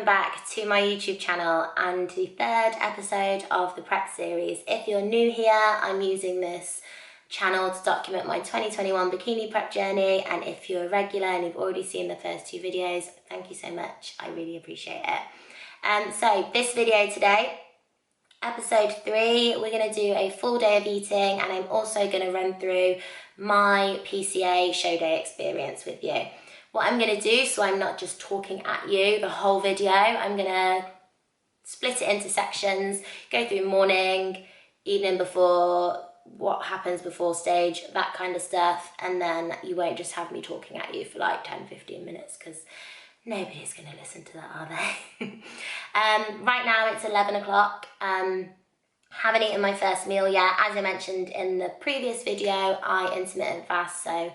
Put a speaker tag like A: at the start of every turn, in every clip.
A: back to my YouTube channel and the third episode of the prep series. If you're new here, I'm using this channel to document my 2021 bikini prep journey, and if you're a regular and you've already seen the first two videos, thank you so much, I really appreciate it. So this video today, episode 3, we're going to do a full day of eating, and I'm also going to run through my PCA show day experience with you. What I'm going to do, so I'm not just talking at you the whole video, I'm going to split it into sections, go through morning, evening before, what happens before stage, that kind of stuff, and then you won't just have me talking at you for like 10-15 minutes because nobody's going to listen to that, are they? Right now it's 11 o'clock. Haven't eaten my first meal yet. As I mentioned in the previous video, I intermittent fast, so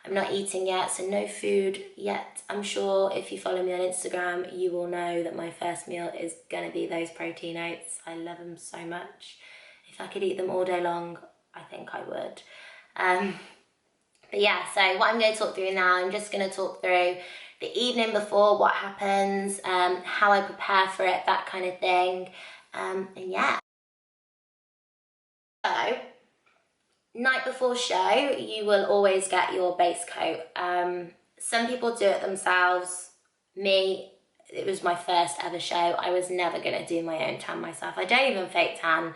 A: I'm not eating yet, so no food yet. I'm sure if you follow me on Instagram, you will know that my first meal is going to be those protein oats. I love them so much. If I could eat them all day long, I think I would. But yeah, so what I'm going to talk through now, I'm just going to talk through the evening before, what happens, how I prepare for it, that kind of thing, and yeah. So, night before show, you will always get your base coat. Some people do it themselves. Me, it was my first ever show. I was never going to do my own tan myself. I don't even fake tan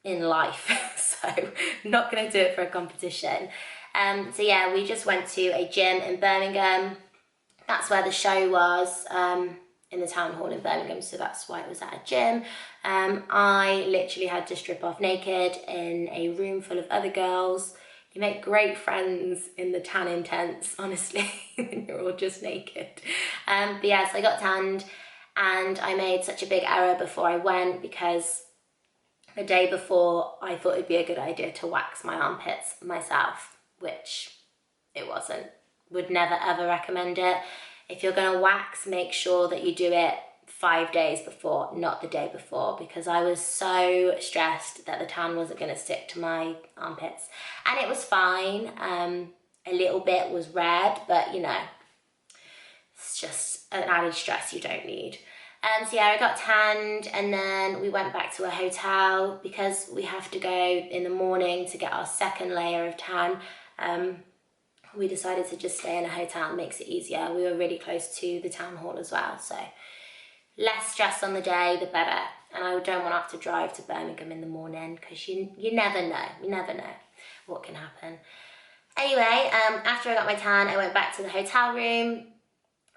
A: in life, so I'm not going to do it for a competition. So yeah, we just went to a gym in Birmingham. That's where the show was, in the town hall in Birmingham, so that's why it was at a gym. I literally had to strip off naked in a room full of other girls. You make great friends in the tanning tents, honestly, when you're all just naked. But yeah, so I got tanned, and I made such a big error before I went because the day before I thought it'd be a good idea to wax my armpits myself, which it wasn't. Would never ever recommend it. If you're going to wax, make sure that you do it 5 days before, not the day before, because I was so stressed that the tan wasn't going to stick to my armpits. And it was fine. A little bit was red, but you know, it's just an added stress you don't need. So yeah, I got tanned, and then we went back to a hotel because we have to go in the morning to get our second layer of tan. We decided to just stay in a hotel. It makes it easier. We were really close to the town hall as well, so less stress on the day, the better. And I don't want to have to drive to Birmingham in the morning because you never know. You never know what can happen. Anyway, after I got my tan, I went back to the hotel room.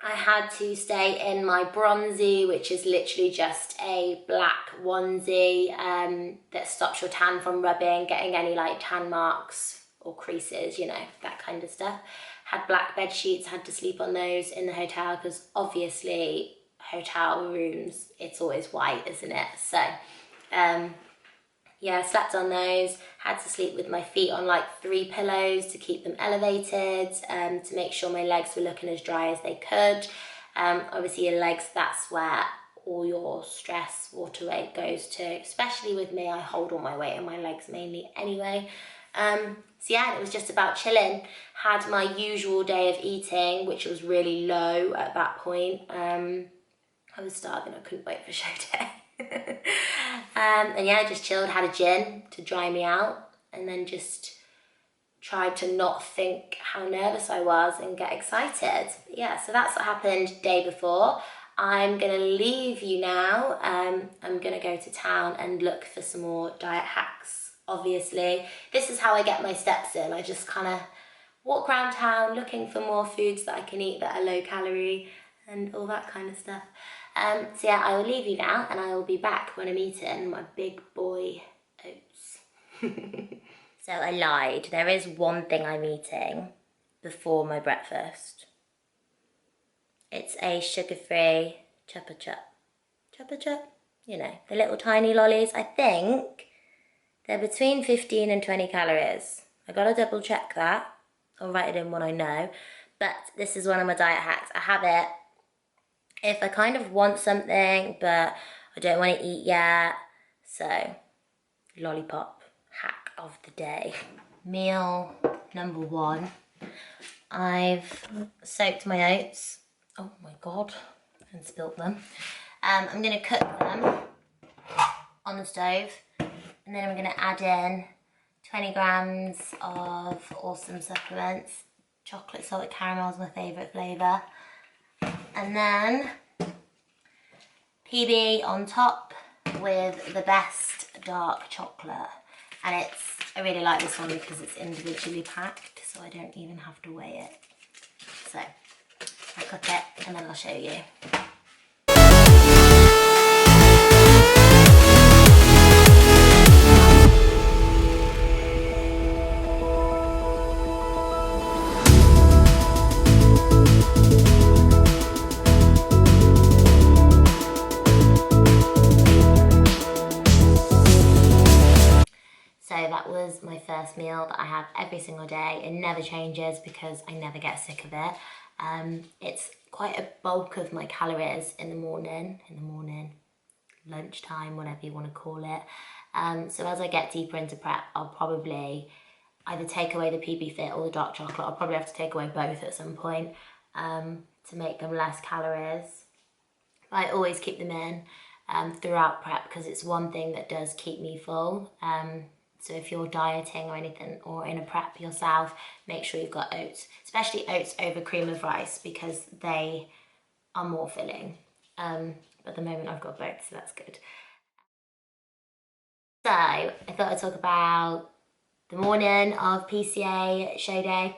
A: I had to stay in my bronzy, which is literally just a black onesie that stops your tan from rubbing, getting any like tan marks or creases, you know, that kind of stuff. Had black bed sheets, had to sleep on those in the hotel because obviously hotel rooms, it's always white, isn't it? So yeah, slept on those, had to sleep with my feet on like 3 pillows to keep them elevated, to make sure my legs were looking as dry as they could. Obviously your legs, that's where all your stress, water weight goes to, especially with me. I hold all my weight in my legs mainly anyway. So yeah, it was just about chilling. Had my usual day of eating, which was really low at that point. I was starving, I couldn't wait for show day. And yeah, I just chilled, had a gin to dry me out, and then just tried to not think how nervous I was and get excited. Yeah, so that's what happened day before. I'm gonna leave you now. I'm gonna go to town and look for some more diet hacks. Obviously, this is how I get my steps in. I just kind of walk around town looking for more foods that I can eat that are low calorie and all that kind of stuff. So yeah, I will leave you now, and I will be back when I'm eating my big boy oats. So I lied. There is one thing I'm eating before my breakfast. It's a sugar-free Chupa Chup. Chupa Chup? You know, the little tiny lollies. I think they're between 15 and 20 calories. I gotta double check that. I'll write it in when I know. But this is one of my diet hacks. I have it if I kind of want something, but I don't want to eat yet. So, lollipop hack of the day. Meal number 1. I've soaked my oats. Oh my God. and spilt them. I'm going to cook them on the stove, and then I'm going to add in 20 grams of awesome supplements. Chocolate salted caramel is my favourite flavour. And then PB on top with the best dark chocolate. And I really like this one because it's individually packed, so I don't even have to weigh it. So I'll cook it and then I'll show you. So that was my first meal that I have every single day. It never changes because I never get sick of it. It's quite a bulk of my calories in the morning, lunchtime, whatever you want to call it. So as I get deeper into prep, I'll probably either take away the PB Fit or the dark chocolate. I'll probably have to take away both at some point to make them less calories. But I always keep them in throughout prep because it's one thing that does keep me full. So if you're dieting or anything, or in a prep yourself, make sure you've got oats, especially oats over cream of rice because they are more filling. But at the moment I've got both, so that's good. So I thought I'd talk about the morning of PCA show day.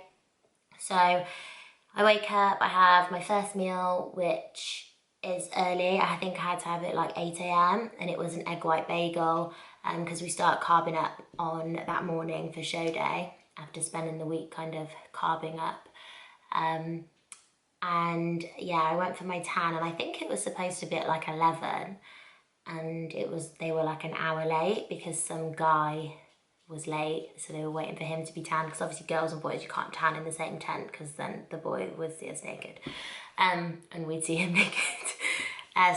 A: So I wake up, I have my first meal, which is early. I think I had to have it like 8 AM, and it was an egg white bagel because we start carbing up on that morning for show day after spending the week kind of carbing up. And yeah, I went for my tan, and I think it was supposed to be at like 11, and they were like an hour late because some guy was late, so they were waiting for him to be tan, because obviously girls and boys, you can't tan in the same tent because then the boy would see us naked, and we'd see him naked.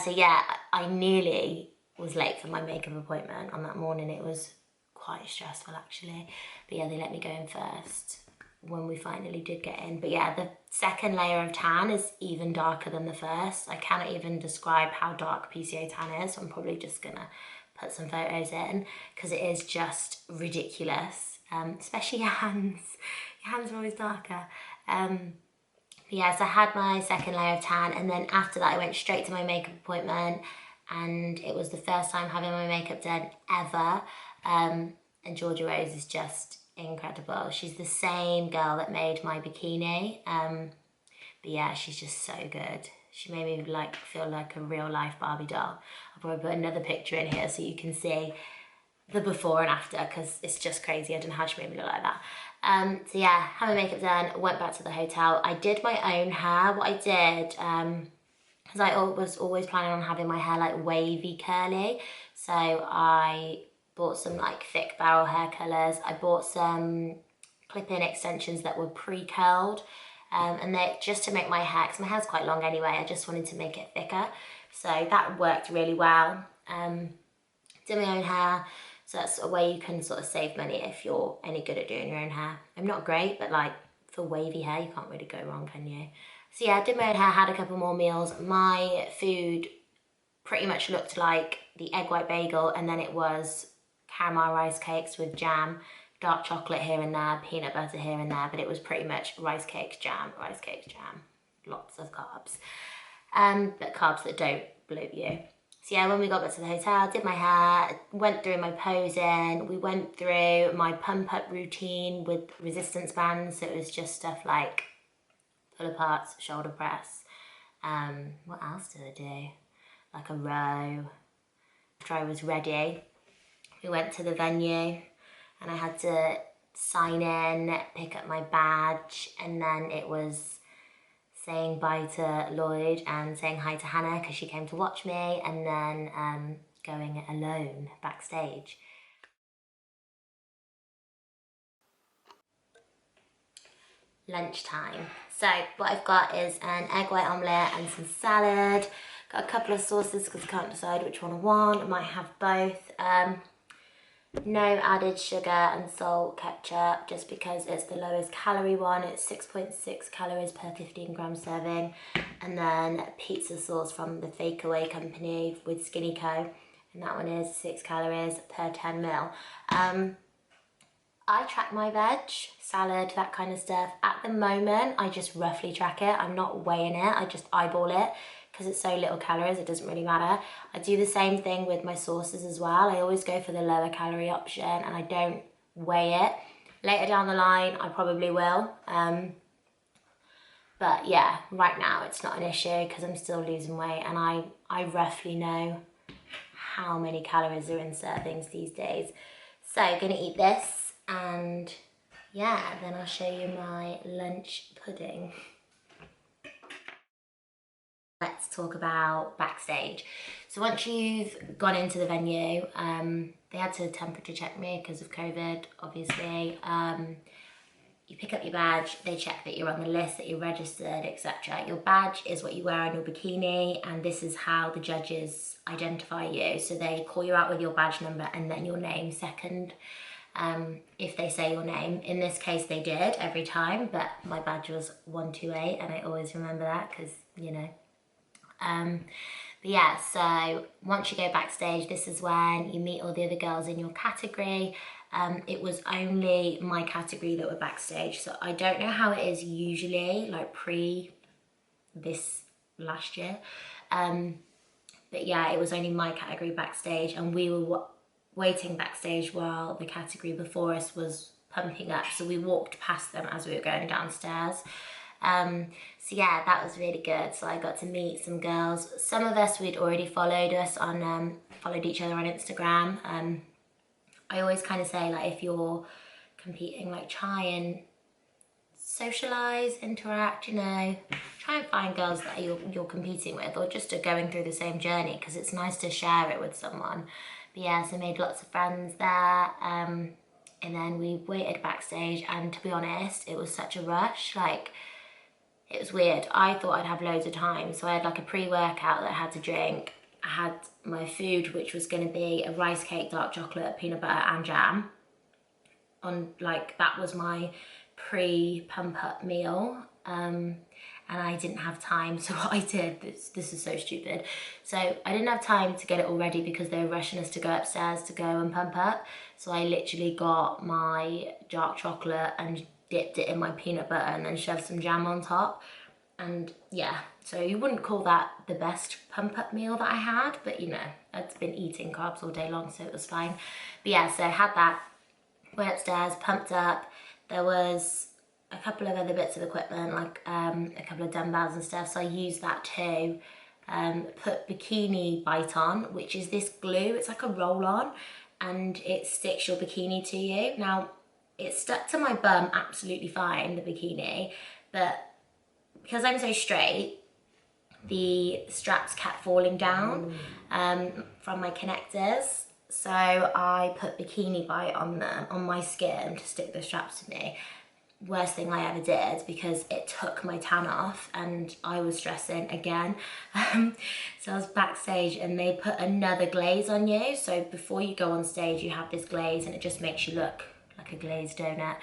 A: So yeah, I nearly was late for my makeup appointment on that morning. It was quite stressful actually, but yeah, they let me go in first when we finally did get in. But yeah, the second layer of tan is even darker than the first. I cannot even describe how dark PCA tan is, so I'm probably just gonna put some photos in because it is just ridiculous, especially your hands. Your hands are always darker. Yeah, so I had my second layer of tan, and then after that I went straight to my makeup appointment, and it was the first time having my makeup done ever. And Georgia Rose is just incredible. She's the same girl that made my bikini. But yeah, she's just so good. She made me feel like a real life Barbie doll. I'll probably put another picture in here so you can see the before and after, because it's just crazy. I don't know how she made me look like that. So yeah, had my makeup done, went back to the hotel. I did my own hair. What I did, because I was always planning on having my hair like wavy curly, so I bought some like thick barrel hair colours. I bought some clip-in extensions that were pre-curled, and they just to make my hair, because my hair's quite long anyway, I just wanted to make it thicker, so that worked really well. Did my own hair, so that's a way you can sort of save money if you're any good at doing your own hair. I'm not great, but like for wavy hair you can't really go wrong, can you? So yeah, I did my own hair, had a couple more meals. My food pretty much looked like the egg white bagel, and then it was caramel rice cakes with jam, dark chocolate here and there, peanut butter here and there, but it was pretty much rice cakes, jam, lots of carbs, but carbs that don't bloat you. So yeah, when we got back to the hotel, did my hair, went through my posing, we went through my pump up routine with resistance bands, so it was just stuff like pull aparts, shoulder press, what else did I do? Like a row. After I was ready, we went to the venue and I had to sign in, pick up my badge, and then it was saying bye to Lloyd and saying hi to Hannah because she came to watch me, and then going alone backstage. Lunchtime. So what I've got is an egg white omelette and some salad. Got a couple of sauces because I can't decide which one I want. I might have both. No added sugar and salt ketchup, just because it's the lowest calorie one. It's 6.6 calories per 15 gram serving. And then pizza sauce from the Fake Away company with Skinny Co. And that one is 6 calories per 10 mil. I track my veg, salad, that kind of stuff. At the moment, I just roughly track it. I'm not weighing it, I just eyeball it because it's so little calories, it doesn't really matter. I do the same thing with my sauces as well. I always go for the lower calorie option and I don't weigh it. Later down the line, I probably will. But yeah, right now it's not an issue because I'm still losing weight and I roughly know how many calories are in servings these days. So gonna eat this and yeah, then I'll show you my lunch pudding. Let's talk about Backstage. So once you've gone into the venue, they had to temperature check me because of COVID, obviously. You pick up your badge, they check that you're on the list, that you're registered, etc. Your badge is what you wear on your bikini, and this is how the judges identify you. So they call you out with your badge number and then your name second, if they say your name. In this case, they did every time, but my badge was 128, and I always remember that because, you know. But yeah, so once you go backstage, this is when you meet all the other girls in your category. It was only my category that were backstage, so I don't know how it is usually, like this last year. But yeah, it was only my category backstage, and we were waiting backstage while the category before us was pumping up, so we walked past them as we were going downstairs. So yeah, that was really good. So I got to meet some girls. Some of us, we'd already followed each other on Instagram. I always kind of say, like, if you're competing, like, try and socialize, interact, you know, try and find girls that you're competing with, or just are going through the same journey, because it's nice to share it with someone. But yeah, so I made lots of friends there. And then we waited backstage, and to be honest, it was such a rush. Like, it was weird. I thought I'd have loads of time. So I had like a pre-workout that I had to drink. I had my food, which was going to be a rice cake, dark chocolate, peanut butter and jam. That was my pre-pump up meal. And I didn't have time. So what I did, this is so stupid. So I didn't have time to get it all ready because they were rushing us to go upstairs to go and pump up. So I literally got my dark chocolate and dipped it in my peanut butter and then shoved some jam on top. And yeah, so you wouldn't call that the best pump up meal that I had, but you know, I'd been eating carbs all day long, so it was fine. But yeah, so I had that, went upstairs, pumped up. There was a couple of other bits of equipment, like a couple of dumbbells and stuff, so I used that too. Put Bikini Bite on, which is this glue. It's like a roll-on, and it sticks your bikini to you. Now, it stuck to my bum absolutely fine, the bikini, but because I'm so straight, the straps kept falling down from my connectors. So I put Bikini Bite on them, on my skin, to stick the straps to me. Worst thing I ever did, because it took my tan off and I was stressing again. So I was backstage and they put another glaze on you. So before you go on stage, you have this glaze and it just makes you look like a glazed donut.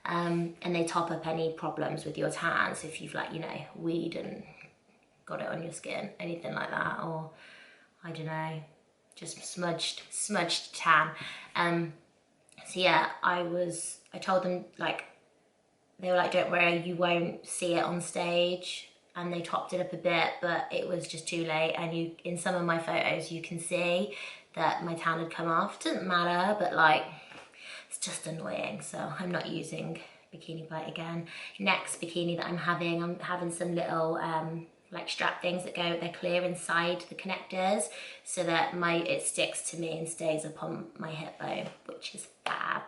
A: And they top up any problems with your tan. So if you've, like, you know, weed and got it on your skin, anything like that, or I don't know, just smudged tan. So yeah, I told them, like, they were like, don't worry, you won't see it on stage. And they topped it up a bit, but it was just too late. And in some of my photos, you can see that my tan had come off. Doesn't matter, but like, it's just annoying. So I'm not using Bikini Bite again. Next bikini that I'm having some little like strap things that they're clear inside the connectors, so that it sticks to me and stays upon my hip bone, which is fab.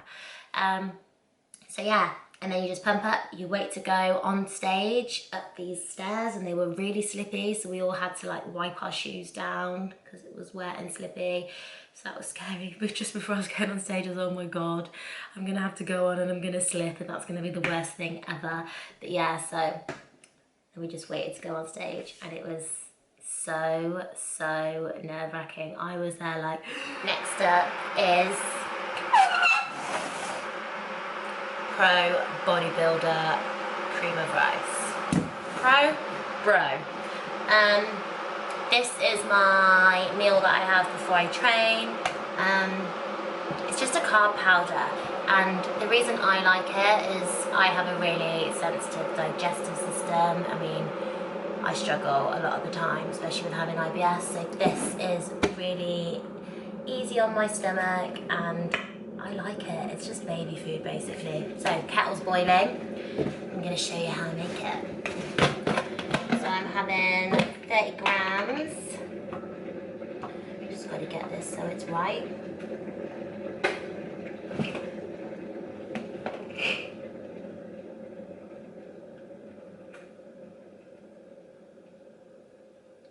A: So yeah, and then you just pump up, you wait to go on stage up these stairs, and they were really slippy, so we all had to like wipe our shoes down because it was wet and slippy. So that was scary. But just before I was going on stage, I was, oh my God, I'm gonna have to go on and I'm gonna slip, and that's gonna be the worst thing ever. But yeah, so we just waited to go on stage, and it was so nerve-wracking. I was there like, next up is Pro Bodybuilder Cream of Rice. Bro. This is my meal that I have before I train. It's just a carb powder, and the reason I like it is I have a really sensitive digestive system. I mean, I struggle a lot of the time, especially with having IBS, so this is really easy on my stomach and I like it. It's just baby food basically. So kettle's boiling. I'm going to show you how I make it. So I'm having 30 grams. Just got to get this so it's right.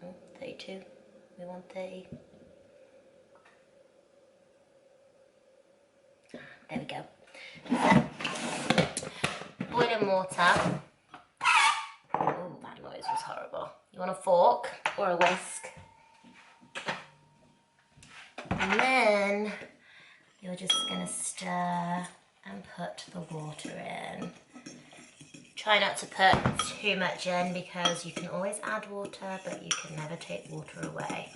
A: Oh, 32. We want 30. There we go. Boiling water. Oh, that noise was horrible. You want a fork or a whisk. And then you're just going to stir and put the water in. Try not to put too much in because you can always add water, but you can never take water away.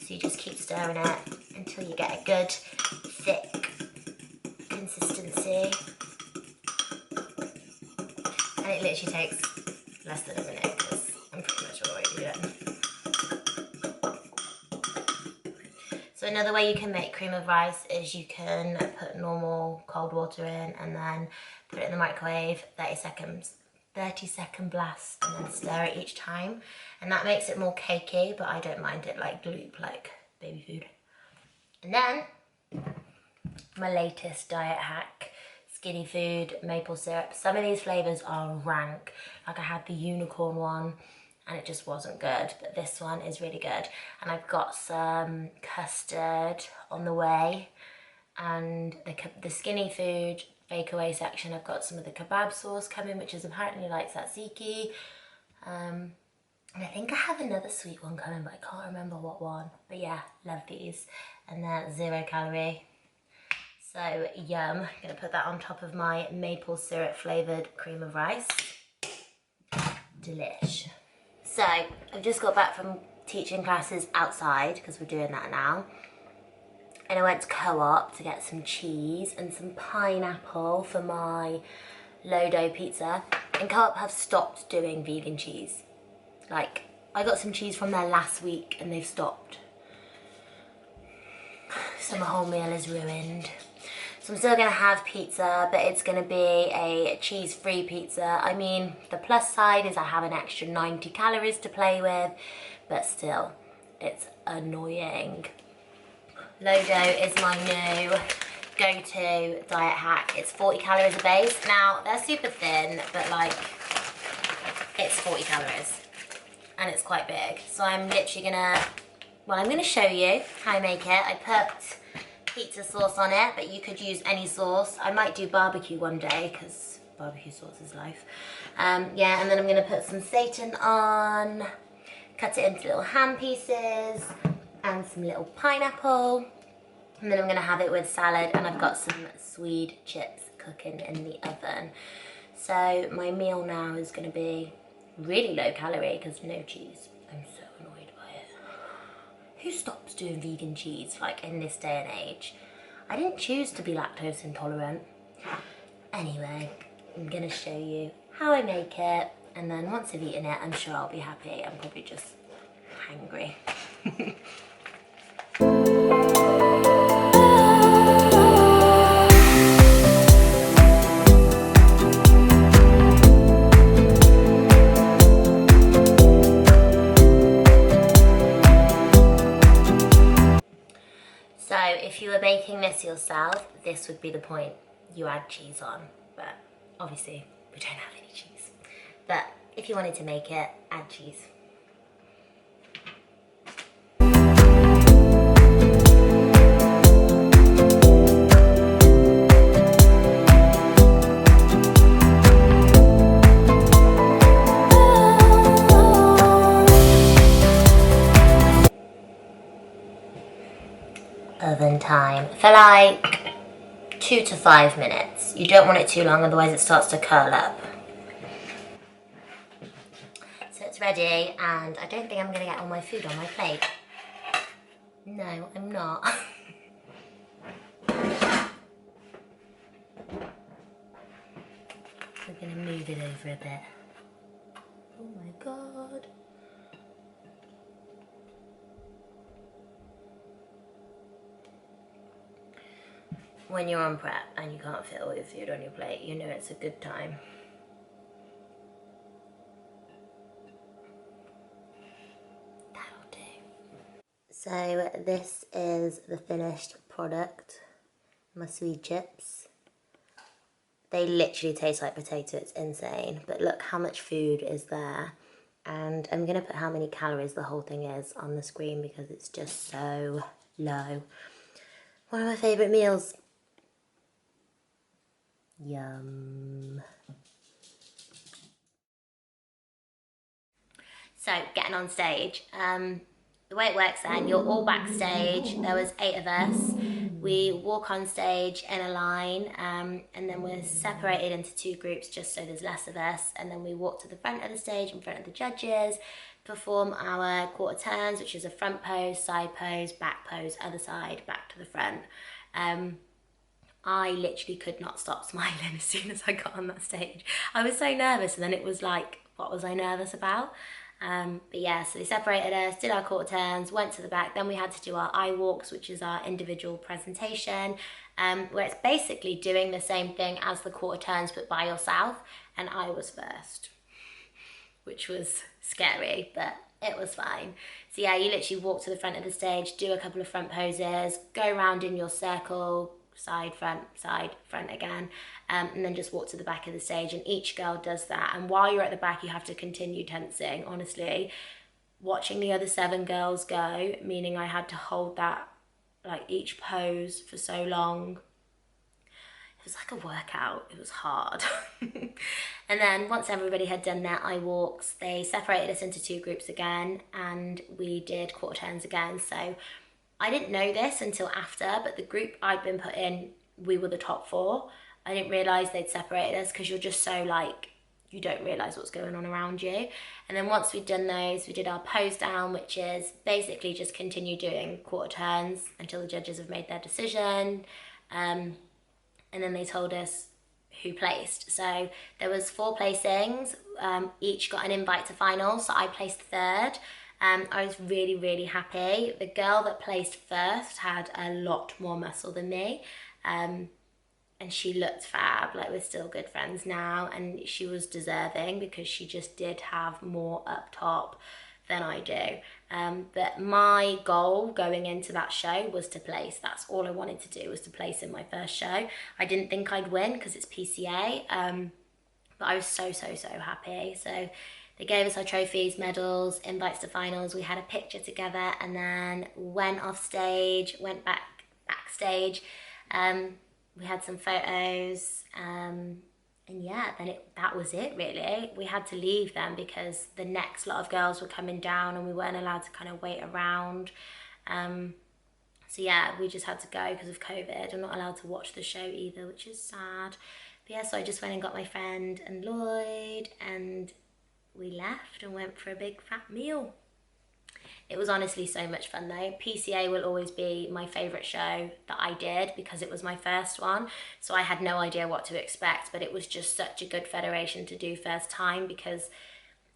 A: So you just keep stirring it until you get a good, thick consistency. And it literally takes less than a minute because I'm pretty much already done. So another way you can make cream of rice is you can put normal cold water in and then put it in the microwave, 30-second blast, and then stir it each time. And that makes it more cakey, but I don't mind it like gloop, like baby food. And then my latest diet hack, skinny food, maple syrup. Some of these flavours are rank. Like I had the unicorn one and it just wasn't good, but this one is really good. And I've got some custard on the way, and the skinny food takeaway section, I've got some of the kebab sauce coming, which is apparently like tzatziki. And I think I have another sweet one coming, but I can't remember what one. But yeah, love these. And they're 0 calorie. So yum. I'm gonna put that on top of my maple syrup flavoured cream of rice. Delish. So I've just got back from teaching classes outside because we're doing that now. And I went to Co-op to get some cheese and some pineapple for my low-dough pizza. And Co-op have stopped doing vegan cheese. Like, I got some cheese from there last week and they've stopped. So my whole meal is ruined. So I'm still gonna have pizza, but it's gonna be a cheese-free pizza. I mean, the plus side is I have an extra 90 calories to play with, but still, it's annoying. Low-dough is my new go-to diet hack. It's 40 calories a base. Now, they're super thin, but like, it's 40 calories. And it's quite big. So I'm literally gonna, well, I'm gonna show you how I make it. I put pizza sauce on it, but you could use any sauce. I might do barbecue one day, because barbecue sauce is life. Yeah, and then I'm gonna put some seitan on, cut it into little ham pieces, and some little pineapple. And then I'm gonna have it with salad, and I've got some Swede chips cooking in the oven. So my meal now is gonna be really low calorie because no cheese. I'm so annoyed by it. Who stops doing vegan cheese like in this day and age? I didn't choose to be lactose intolerant. Anyway, I'm gonna show you how I make it, and then once I've eaten it, I'm sure I'll be happy. I'm probably just hungry. So if you were making this yourself, this would be the point. You add cheese on, but obviously we don't have any cheese. But if you wanted to make it, add cheese. Oven time for like 2 to 5 minutes. You don't want it too long, otherwise it starts to curl up. So it's ready, and I don't think I'm going to get all my food on my plate. No, I'm not. We're going to move it over a bit. Oh my god. When you're on prep and you can't fit all your food on your plate, you know it's a good time. That'll do. So this is the finished product. My sweet chips. They literally taste like potato, it's insane. But look how much food is there. And I'm gonna put how many calories the whole thing is on the screen because it's just so low. One of my favourite meals. Yum. So getting on stage, the way it works then, you're all backstage. There was 8 of us. We walk on stage in a line, and then we're separated into 2 groups just so there's less of us. And then we walk to the front of the stage in front of the judges, perform our quarter turns, which is a front pose, side pose, back pose, other side, back to the front. I literally could not stop smiling as soon as I got on that stage. I was so nervous, and then it was like, what was I nervous about? But yeah, so they separated us, did our quarter turns, went to the back, then we had to do our eye walks, which is our individual presentation, where it's basically doing the same thing as the quarter turns but by yourself, and I was first, which was scary, but it was fine. So yeah, you literally walk to the front of the stage, do a couple of front poses, go around in your circle, side, front again, and then just walk to the back of the stage, and each girl does that. And while you're at the back, you have to continue tensing. Honestly, watching the other 7 girls go, meaning I had to hold that, like, each pose for so long. It was like a workout. It was hard. And then once everybody had done their eye walks, they separated us into 2 groups again, and we did quarter turns again. So I didn't know this until after, but the group I'd been put in, we were the top 4. I didn't realise they'd separated us because you're just so, like, you don't realise what's going on around you. And then once we'd done those, we did our pose down, which is basically just continue doing quarter turns until the judges have made their decision. And then they told us who placed. So there was 4 placings, each got an invite to finals, so I placed 3rd. I was really, really happy. The girl that placed first had a lot more muscle than me, and she looked fab. Like, we're still good friends now, and she was deserving because she just did have more up top than I do. But my goal going into that show was to place. That's all I wanted to do, was to place in my first show. I didn't think I'd win because it's PCA, but I was so happy. So they gave us our trophies, medals, invites to finals. We had a picture together, and then went off stage, went backstage. We had some photos, and yeah, then that was it really. We had to leave then because the next lot of girls were coming down, and we weren't allowed to kind of wait around. So yeah, we just had to go because of COVID. I'm not allowed to watch the show either, which is sad. But yeah, so I just went and got my friend and Lloyd, and we left and went for a big fat meal. It was honestly so much fun though. PCA will always be my favourite show that I did because it was my first one. So I had no idea what to expect, but it was just such a good federation to do first time because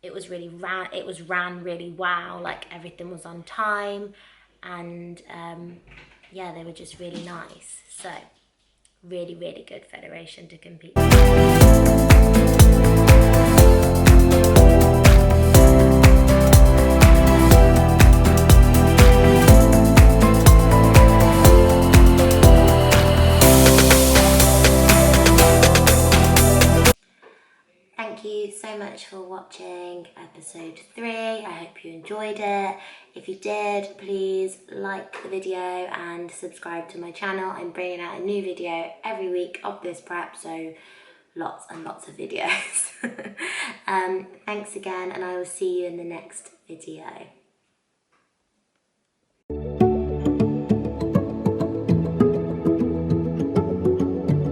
A: it was really ran really well. Like, everything was on time, and yeah, they were just really nice. So really, really good federation to compete with. Thank you so much for watching episode 3. I hope you enjoyed it. If you did, please like the video and subscribe to my channel. I'm bringing out a new video every week of this prep, so lots and lots of videos. Thanks again, and I will see you in the next video.